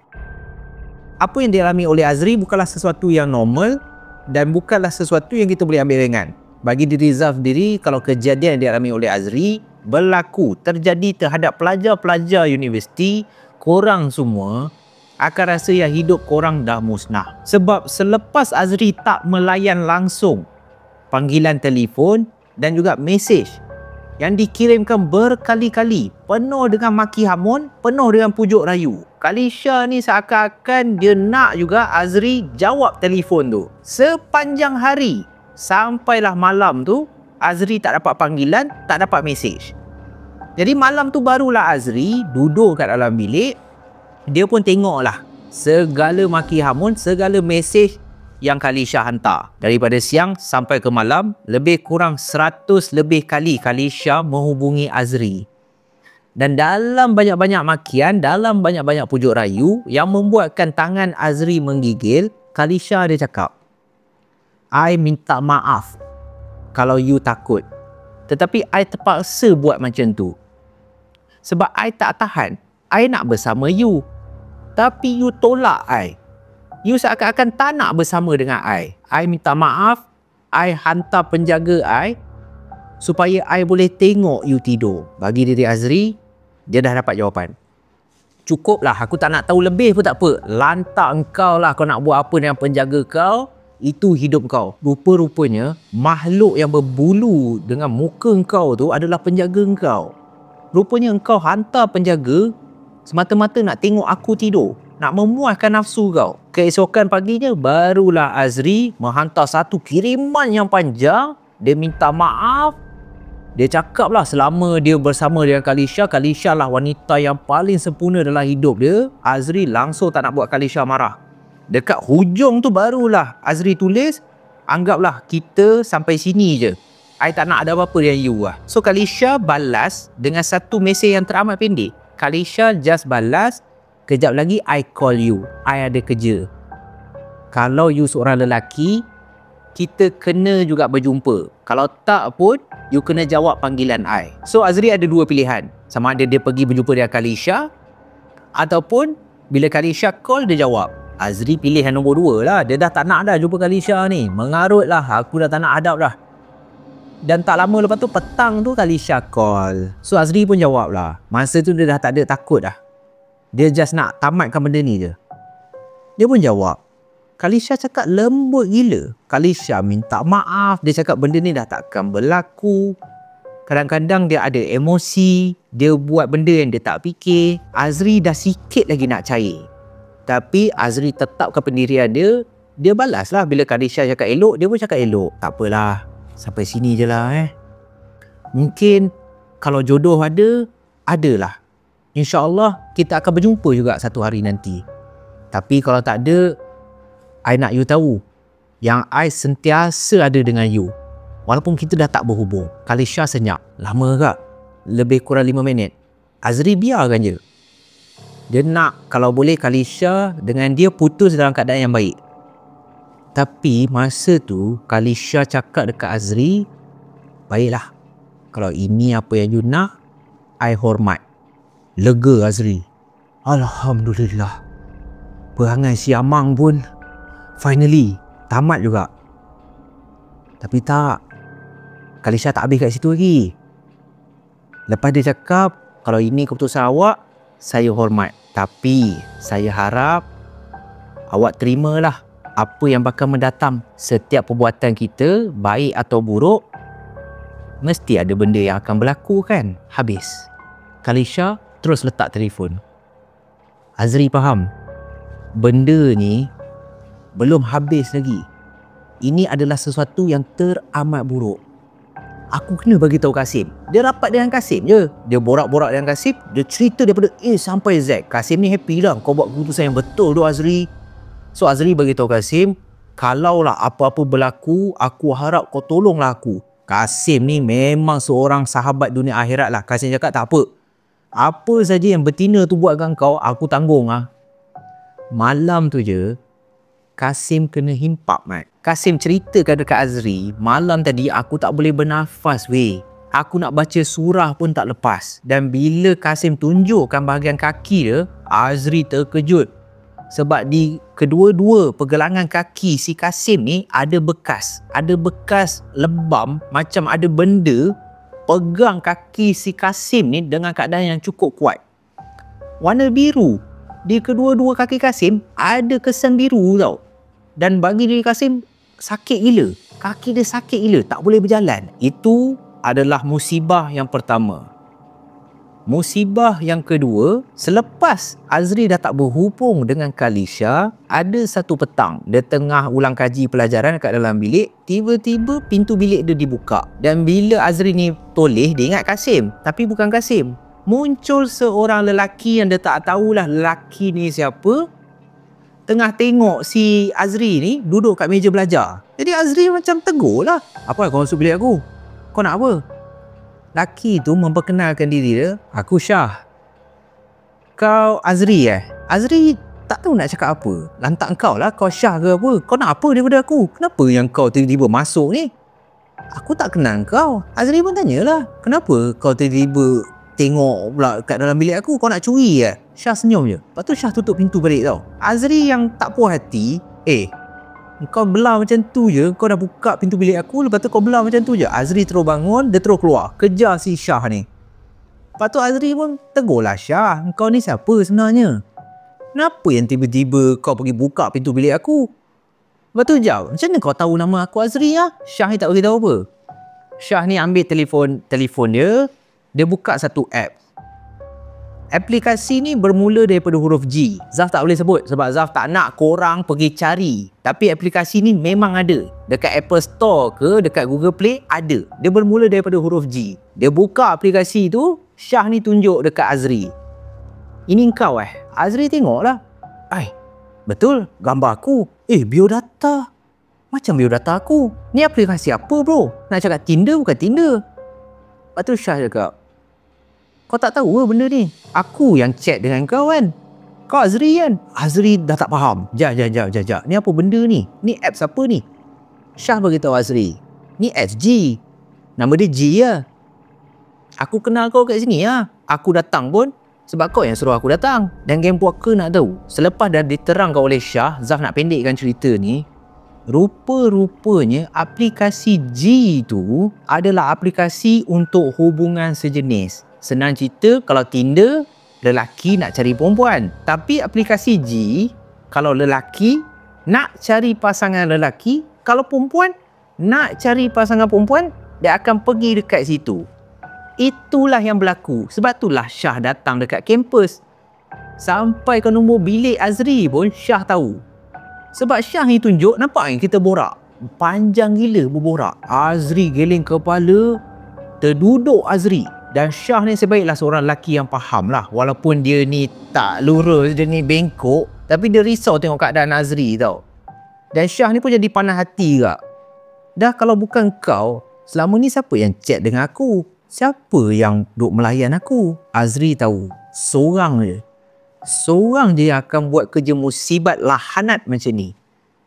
Apa yang dialami oleh Azri bukanlah sesuatu yang normal dan bukanlah sesuatu yang kita boleh ambil ringan. Bagi diri Zaf sendiri, kalau kejadian yang dialami oleh Azri berlaku, terjadi terhadap pelajar-pelajar universiti, korang semua akan rasa yang hidup korang dah musnah. Sebab selepas Azri tak melayan langsung panggilan telefon dan juga mesej yang dikirimkan berkali-kali, penuh dengan maki hamun, penuh dengan pujuk rayu, Kalisha ni seakan-akan dia nak juga Azri jawab telefon tu. Sepanjang hari, sampailah malam tu, Azri tak dapat panggilan, tak dapat mesej. Jadi malam tu barulah Azri duduk kat dalam bilik. Dia pun tengoklah segala maki hamun, segala mesej yang Kalisha hantar. Daripada siang sampai ke malam, lebih kurang 100 lebih kali Kalisha menghubungi Azri. Dan dalam banyak-banyak makian, dalam banyak-banyak pujuk rayu yang membuatkan tangan Azri menggigil, Kalisha dia cakap, I minta maaf kalau you takut. Tetapi I terpaksa buat macam tu. Sebab I tak tahan. I nak bersama you. Tapi you tolak I. You seakan-akan tak nak bersama dengan I. I minta maaf. I hantar penjaga I supaya I boleh tengok you tidur. Bagi diri Azri, dia dah dapat jawapan. Cukuplah, aku tak nak tahu lebih pun tak apa. Lantak engkau lah kau nak buat apa dengan penjaga kau. Itu hidup kau. Rupa-rupanya makhluk yang berbulu dengan muka engkau tu adalah penjaga engkau. Rupanya engkau hantar penjaga semata-mata nak tengok aku tidur, nak memuaskan nafsu kau. Keesokan paginya barulah Azri menghantar satu kiriman yang panjang. Dia minta maaf. Dia cakap lah selama dia bersama dengan Kalisha, Kalisha lah wanita yang paling sempurna dalam hidup dia. Azri langsung tak nak buat Kalisha marah. Dekat hujung tu barulah Azri tulis, anggaplah kita sampai sini je. I tak nak ada apa-apa dengan you lah. So Kalisha balas dengan satu mesej yang teramat pendek. Kalisha just balas, kejap lagi I call you. I ada kerja. Kalau you seorang lelaki, kita kena juga berjumpa. Kalau tak pun, you kena jawab panggilan I. So Azri ada dua pilihan. Sama ada dia pergi berjumpa dengan Kalisha, ataupun bila Kalisha call, dia jawab. Azri pilih yang nombor 2 lah. Dia dah tak nak dah jumpa Kalisha ni. Mengarut lah. Aku dah tak nak hadap dah. Dan tak lama lepas tu, petang tu Kalisha call. So Azri pun jawab lah. Masa tu dia dah tak ada takut dah. Dia just nak tamatkan benda ni je. Dia pun jawab. Kalisha cakap lembut gila. Kalisha minta maaf. Dia cakap benda ni dah takkan berlaku. Kadang-kadang dia ada emosi. Dia buat benda yang dia tak fikir. Azri dah sikit lagi nak cair. Tapi Azri tetapkan pendirian dia. Dia balas lah bila Kalisha cakap elok. Dia pun cakap elok. Tak apalah. Sampai sini je lah Mungkin kalau jodoh ada, adalah. InsyaAllah kita akan berjumpa juga satu hari nanti. Tapi kalau tak ada, I nak you tahu yang I sentiasa ada dengan you. Walaupun kita dah tak berhubung. Kalisha senyap. Lama tak? Lebih kurang 5 minit. Azri biarkan je. Dia nak kalau boleh Kalisha dengan dia putus dalam keadaan yang baik. Tapi masa tu Kalisha cakap dekat Azri, baiklah, kalau ini apa yang you nak, I hormat. Lega Azri. Alhamdulillah. Perangai si Amang pun finally tamat juga. Tapi tak, Kalisha tak habis kat situ lagi. Lepas dia cakap, kalau ini keputusan awak, saya hormat. Tapi saya harap awak terimalah apa yang bakal mendatang. Setiap perbuatan kita, baik atau buruk, mesti ada benda yang akan berlaku kan. Habis. Kalisha terus letak telefon. Azri faham, benda ni belum habis lagi. Ini adalah sesuatu yang teramat buruk. Aku kena bagi tahu Kasim. Dia rapat dengan Kasim je. Dia borak-borak dengan Kasim. Dia cerita daripada A sampai Z. Kasim ni happy lah. Kau buat keputusan yang betul tu Azri. So Azri bagi tahu Kasim, kalaulah apa-apa berlaku, aku harap kau tolonglah aku. Kasim ni memang seorang sahabat dunia akhirat lah. Kasim cakap tak apa. Apa saja yang betina tu buat dengan kau, aku tanggung lah. Malam tu je, Kasim kena himpap, Mat. Kasim ceritakan dekat Azri, malam tadi aku tak boleh bernafas weh. Aku nak baca surah pun tak lepas. Dan bila Kasim tunjukkan bahagian kaki dia, Azri terkejut. Sebab di kedua-dua pergelangan kaki si Kasim ni ada bekas. Ada bekas lebam, macam ada benda pegang kaki si Kasim ni dengan keadaan yang cukup kuat. Warna biru. Di kedua-dua kaki Kasim ada kesan biru tau. Dan bagi diri Kasim, sakit gila. Kaki dia sakit gila, tak boleh berjalan. Itu adalah musibah yang pertama. Musibah yang kedua, selepas Azri dah tak berhubung dengan Kalisha, ada satu petang, dia tengah ulang kaji pelajaran kat dalam bilik, tiba-tiba pintu bilik dia dibuka. Dan bila Azri ni toleh, dia ingat Kasim. Tapi bukan Kasim. Muncul seorang lelaki yang dia tak tahulah lelaki ni siapa. Tengah tengok si Azri ni duduk kat meja belajar. Jadi Azri macam tegur lah. Apa kau masuk bilik aku? Kau nak apa? Laki tu memperkenalkan diri dia. Aku Syah. Kau Azri Azri tak tahu nak cakap apa. Lantak kau lah, kau Syah ke apa? Kau nak apa daripada aku? Kenapa yang kau tiba-tiba masuk ni? Aku tak kenal kau. Azri pun tanyalah. Kenapa kau tiba-tiba tengok pula kat dalam bilik aku? Kau nak curi ke? Syah senyum je. Lepas tu Syah tutup pintu balik tau. Azri yang tak puas hati, kau belah macam tu je, kau dah buka pintu bilik aku, lepas tu kau belah macam tu je. Azri terus bangun, dia terus keluar, kejar si Syah ni. Lepas tu Azri pun tegurlah Syah, kau ni siapa sebenarnya? Kenapa yang tiba-tiba kau pergi buka pintu bilik aku? Lepas tu jawab, macam mana kau tahu nama aku Azri lah? Syah ni tak beritahu apa. Syah ni ambil telefon dia, dia buka satu app. Aplikasi ni bermula daripada huruf G. Zaf tak boleh sebut sebab Zaf tak nak korang pergi cari. Tapi aplikasi ni memang ada. Dekat Apple Store ke, dekat Google Play ada. Dia bermula daripada huruf G. Dia buka aplikasi tu, Syah ni tunjuk dekat Azri. Ini kau Azri tengoklah. Betul, gambar aku. Biodata. Macam biodata aku. Ni aplikasi apa bro? Nak cakap Tinder bukan Tinder. Lepas tu Syah cakap, kau tak tahu ke benda ni? Aku yang chat dengan kau kan? Kau Azri kan? Azri dah tak faham. Jap. Ni apa benda ni? Ni apps apa ni? Syah beritahu Azri. Ni apps G. Nama dia G lah. Aku kenal kau kat sini lah. Aku datang pun Sebab kau yang suruh aku datang. Dan geng puaka nak tahu, selepas dah diterangkan oleh Syah, Zaf nak pendekkan cerita ni, rupa-rupanya aplikasi G tu adalah aplikasi untuk hubungan sejenis. Senang cerita, kalau Tinder, lelaki nak cari perempuan. Tapi aplikasi G, kalau lelaki nak cari pasangan lelaki, kalau perempuan nak cari pasangan perempuan, dia akan pergi dekat situ. Itulah yang berlaku. Sebab itulah Syah datang dekat kampus. Sampai ke nombor bilik Azri pun Syah tahu. Sebab Syah ni tunjuk, nampak kan kita borak. Panjang gila berborak. Azri geleng kepala, terduduk Azri. Dan Syah ni sebaiklah seorang lelaki yang faham lah. Walaupun dia ni tak lurus, dia ni bengkok, tapi dia risau tengok keadaan Azri tau. Dan Syah ni pun jadi panas hati juga. Dah kalau bukan kau, selama ni siapa yang chat dengan aku? Siapa yang duk melayan aku? Azri tahu, seorang je. Seorang je yang akan buat kerja musibat lahanat macam ni.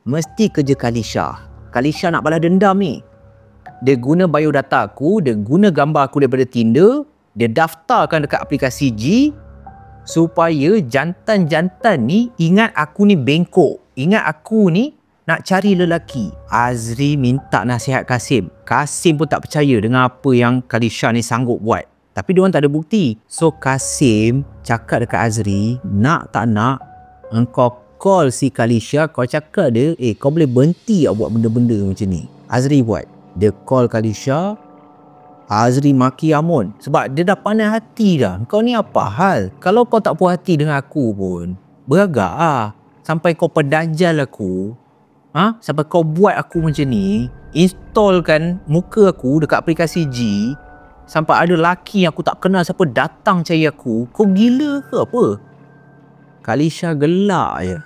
Mesti kerja Kalisha. Kalisha nak balas dendam ni. Dia guna biodata aku, dia guna gambar aku daripada Tinder, dia daftarkan dekat aplikasi G supaya jantan-jantan ni ingat aku ni bengkok. Ingat aku ni nak cari lelaki. Azri minta nasihat Kasim. Kasim pun tak percaya dengan apa yang Kalisha ni sanggup buat. Tapi diorang tak ada bukti. So Kasim cakap dekat Azri, nak tak nak, engkau call si Kalisha, kau cakap dia, kau boleh berhenti tak buat benda-benda macam ni. Azri buat. Dia call Kalisha. Azri maki Amun. Sebab dia dah panas hati dah. Kau ni apa hal? Kalau kau tak puas hati dengan aku pun, beragak lah. Sampai kau pedajal aku. Sampai kau buat aku macam ni, installkan muka aku dekat aplikasi G, sampai ada lelaki yang aku tak kenal siapa datang cari aku. Kau gila ke apa? Kalisha gelak je.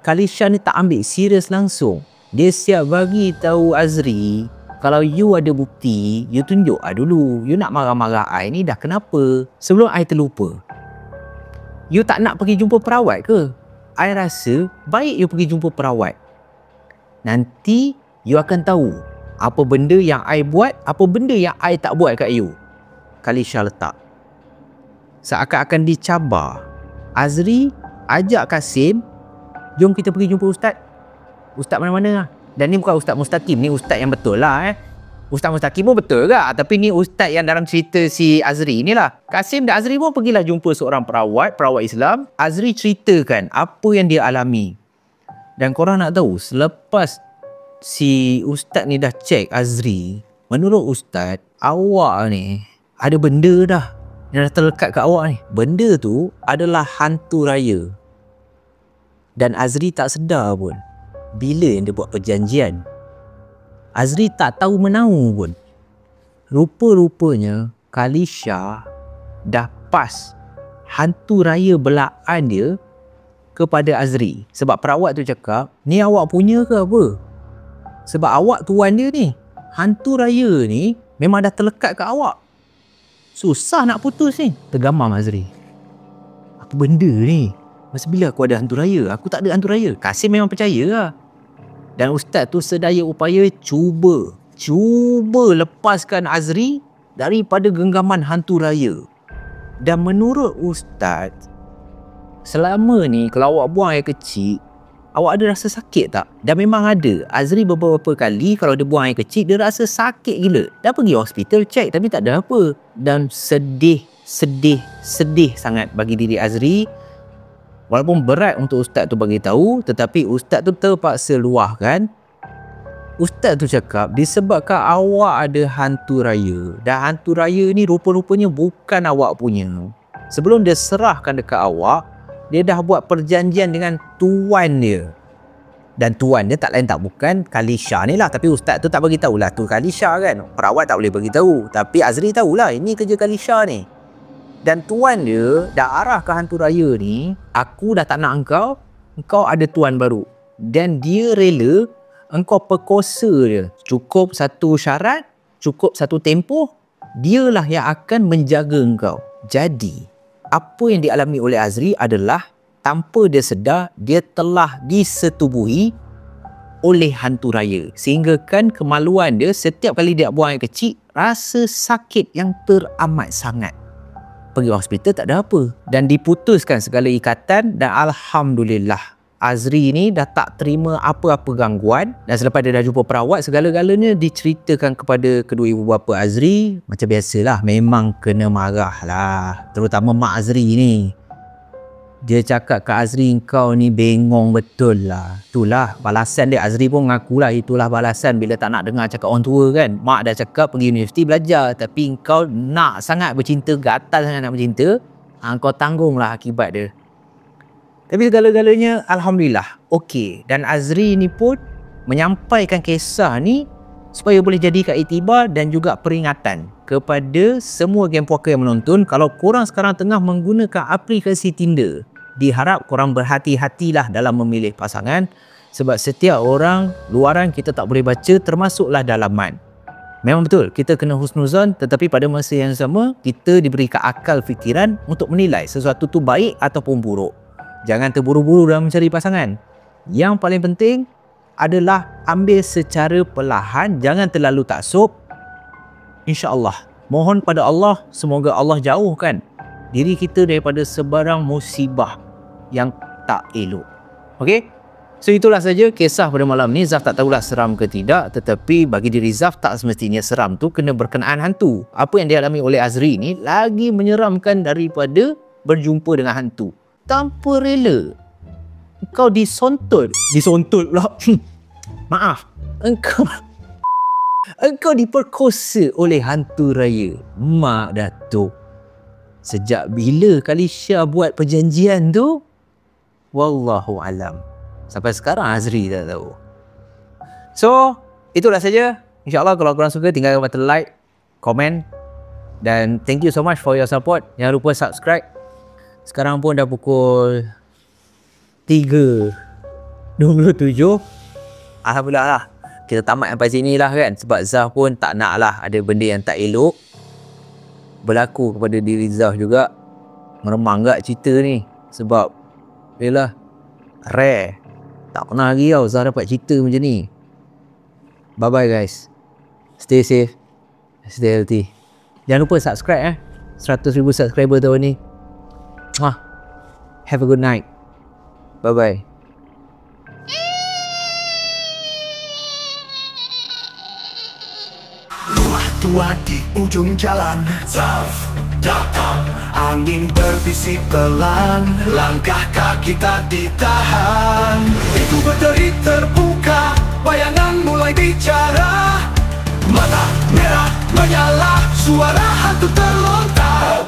Kalisha ni tak ambil serius langsung. Dia siap bagi tahu Azri, kalau you ada bukti, you tunjuk dulu. You nak marah-marah I ni dah kenapa? Sebelum I terlupa. You tak nak pergi jumpa perawat ke? I rasa baik you pergi jumpa perawat. Nanti you akan tahu apa benda yang I buat, apa benda yang I tak buat kat you. Kalisha letak. Seakan-akan dicabar. Azri ajak Kasim, jom kita pergi jumpa ustaz. Ustaz mana-mana lah. Dan ni bukan Ustaz Mustaqim, ni ustaz yang betul lah. Ustaz Mustaqim pun betul ke? Tapi ni ustaz yang dalam cerita si Azri ni lah. Kasim dan Azri pun pergilah jumpa seorang perawat Islam. Azri ceritakan apa yang dia alami. Dan korang nak tahu, selepas si ustaz ni dah cek Azri, menurut ustaz, awak ni ada benda dah yang dah terlekat kat awak ni. Benda tu adalah hantu raya. Dan Azri tak sedar pun bila yang dia buat perjanjian. Azri tak tahu menahu pun. Rupa-rupanya Kalisha dah pas hantu raya belaan dia kepada Azri. Sebab perawat tu cakap, ni awak punya ke apa? Sebab awak tuan dia ni. Hantu raya ni memang dah terlekat kat awak. Susah nak putus ni. Tergamam Azri. Apa benda ni? Masa bila aku ada hantu raya? Aku tak ada hantu raya. Kasim memang percaya lah. Dan ustaz tu sedaya upaya cuba lepaskan Azri daripada genggaman hantu raya. Dan menurut ustaz, selama ni kalau awak buang air kecil, awak ada rasa sakit tak? Dan memang ada. Azri beberapa kali kalau dia buang air kecil, dia rasa sakit gila. Dah pergi hospital check tapi tak ada apa. Dan sedih sangat bagi diri Azri. Walaupun berat untuk ustaz tu bagi tahu, tetapi ustaz tu terpaksa luahkan. Ustaz tu cakap disebabkan awak ada hantu raya. Dan hantu raya ni rupa-rupanya bukan awak punya. Sebelum dia serahkan dekat awak, dia dah buat perjanjian dengan tuan dia. Dan tuan dia tak lain tak bukan Kalisha ni lah. Tapi ustaz tu tak bagi tahulah tu Kalisha kan. Perawat tak boleh bagi tahu. Tapi Azri tahulah ini kerja Kalisha ni. Dan tuan dia dah arah ke hantu raya ni, aku dah tak nak engkau ada tuan baru. Dan dia rela engkau perkosa dia. Cukup satu syarat, cukup satu tempoh, dialah yang akan menjaga engkau. Jadi, apa yang dialami oleh Azri adalah tanpa dia sedar, dia telah disetubuhi oleh hantu raya. Sehingga kan kemaluan dia setiap kali dia buang air kecil, rasa sakit yang teramat sangat. pergi hospital tak ada apa. Dan diputuskan segala ikatan dan Alhamdulillah Azri ni dah tak terima apa-apa gangguan. Dan selepas dia dah jumpa perawat, segala-galanya diceritakan kepada kedua ibu bapa Azri. Macam biasalah, memang kena marah lah, terutama mak Azri ni. Dia cakap, Kak Azri, kau ni bengong betul lah. Itulah balasan dia. Azri pun mengakulah itulah balasan bila tak nak dengar cakap orang tua kan. Mak dah cakap pergi universiti belajar, tapi kau nak sangat bercinta, gatal sangat nak bercinta, kau tanggunglah akibat dia. Tapi segala-galanya Alhamdulillah okey. Dan Azri ni pun menyampaikan kisah ni supaya boleh jadikan iktibar dan juga peringatan kepada semua geng puaka yang menonton. Kalau korang sekarang tengah menggunakan aplikasi Tinder, diharap korang berhati-hatilah dalam memilih pasangan, sebab setiap orang luaran kita tak boleh baca, termasuklah dalaman. Memang betul kita kena husnuzon, tetapi pada masa yang sama kita diberikan akal fikiran untuk menilai sesuatu tu baik ataupun buruk. Jangan terburu-buru dalam mencari pasangan. Yang paling penting adalah ambil secara perlahan, jangan terlalu taksub. InsyaAllah, mohon pada Allah semoga Allah jauhkan diri kita daripada sebarang musibah yang tak elok. Okey? So itulah saja kisah pada malam ni. Zaf tak tahulah seram ke tidak, tetapi bagi diri Zaf tak semestinya seram tu kena berkenaan hantu. Apa yang dialami oleh Azri ni lagi menyeramkan daripada berjumpa dengan hantu. Tanpa rela engkau disontot pula. Maaf, engkau diperkosa oleh hantu raya. Mak Datuk, sejak bila Kali Syah buat perjanjian tu? Wallahu alam. Sampai sekarang Azri tak tahu. So itulah saja. InsyaAllah kalau korang suka, tinggalkan button like, komen, dan thank you so much for your support. Jangan lupa subscribe. Sekarang pun dah pukul 3.27. Alhamdulillah lah, kita tamat sampai sini lah kan. Sebab Zaf pun tak nak lah ada benda yang tak elok berlaku kepada diri Zaf juga. Meremang gak cerita ni, sebab yelah rare, tak pernah lagi tau Zaf dapat cerita macam ni. Bye bye guys, stay safe, stay healthy. Jangan lupa subscribe 100,000 subscriber tahun ni. Have a good night. Bye bye. Rumah tua di ujung jalan, Zaf datang. Angin berbisik pelan, langkah kaki tak ditahan. Itu berderi terbuka, bayangan mulai bicara. Mata merah menyala, suara hantu terlontar.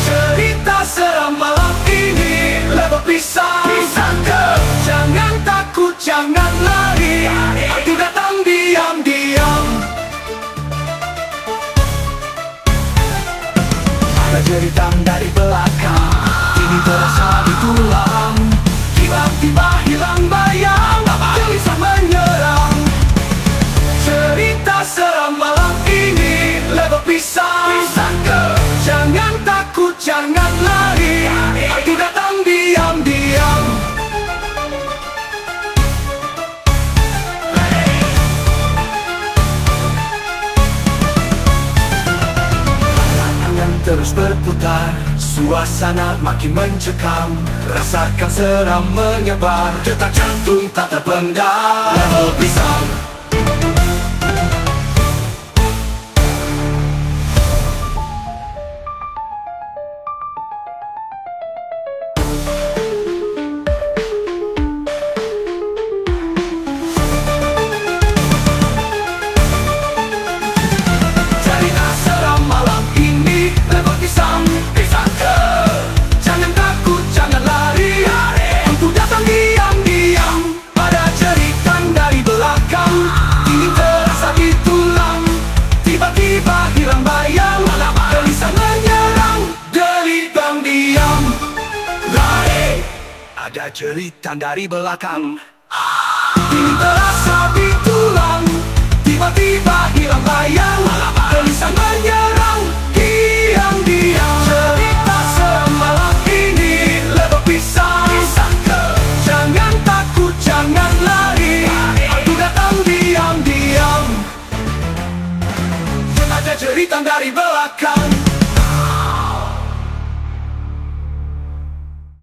Cerita seram malam ini, level pisang ke. Jangan takut, jangan lari, hantu datang diam-diam. Ada jeritan dari belakang, ini terasa di tulang. Tiba-tiba hilang bayang, gelisah menyerang. Cerita seram malam ini, level pisang ke. Jangan takut, jangan lari, hantu datang diam-diam. Layangan terus berputar, suasana makin mencekam. Rasakan seram menyebar, detak jantung tak terpendam. Level pisang. Ada jeritan dari belakang, ini terasa di tulang. Tiba-tiba hilang bayang, gelisah menyerang.